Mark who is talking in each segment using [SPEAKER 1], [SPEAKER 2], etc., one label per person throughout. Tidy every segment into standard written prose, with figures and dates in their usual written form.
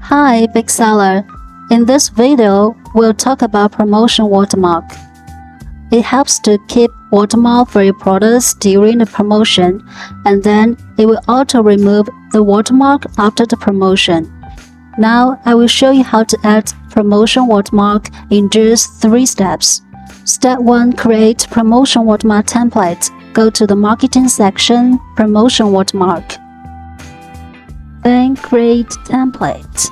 [SPEAKER 1] Hi, BigSeller. In this video, we'll talk about promotion watermark. It helps to keep watermark for your products during the promotion, and then it will auto-remove the watermark after the promotion. Now, I will show you how to add promotion watermark in just 3 steps. Step 1. Create promotion watermark template. Go to the Marketing section, Promotion Watermark. Then create template.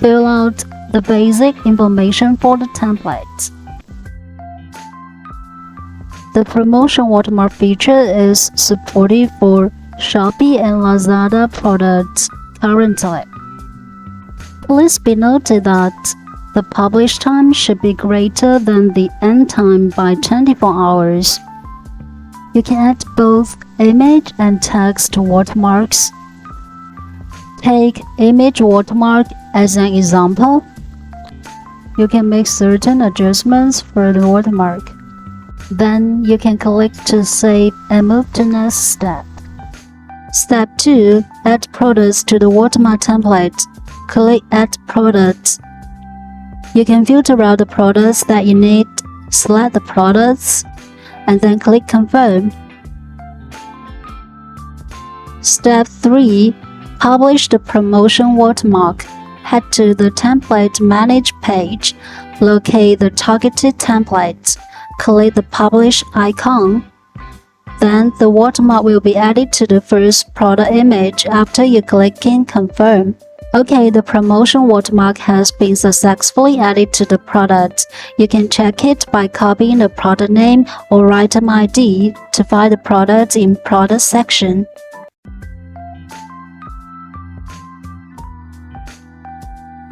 [SPEAKER 1] Fill out the basic information for the template. The promotion watermark feature is supported for Shopee and Lazada products currently. Please be noted that the publish time should be greater than the end time by 24 hours. You can add both image and text watermarks. Take image watermark as an example. You can make certain adjustments for the watermark. Then you can click to save and move to next step. Step 2. Add products to the watermark template. Click Add Products. You can filter out the products that you need, select the products, and then click Confirm. Step 3. Publish the promotion watermark. Head to the Template Manage page. Locate the targeted templates. Click the Publish icon. Then the watermark will be added to the first product image after you click Confirm. Okay, the promotion watermark has been successfully added to the product. You can check it by copying the product name or item ID to find the product in Product section.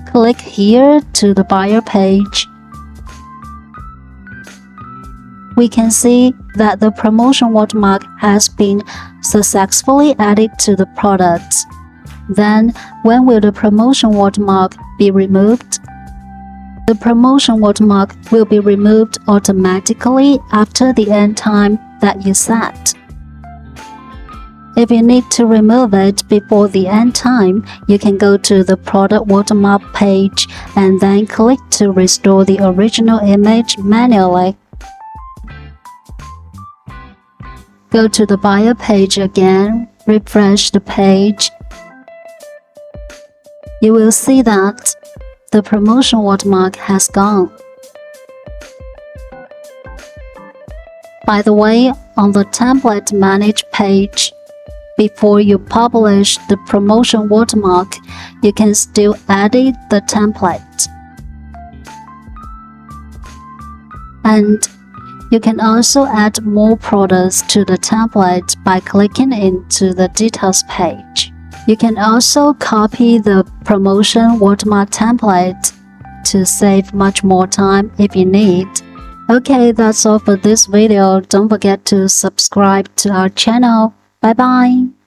[SPEAKER 1] Click here to the buyer page. We can see that the promotion watermark has been successfully added to the product. Then, when will the promotion watermark be removed? The promotion watermark will be removed automatically after the end time that you set. If you need to remove it before the end time, you can go to the product watermark page and then click to restore the original image manually. Go to the buyer page again, refresh the page. You will see that the promotion watermark has gone. By the way, on the Template Manage page, before you publish the promotion watermark, you can still edit the template. And you can also add more products to the template by clicking into the Details page. You can also copy the promotion watermark template to save much more time if you need. Okay, that's all for this video. Don't forget to subscribe to our channel. Bye bye.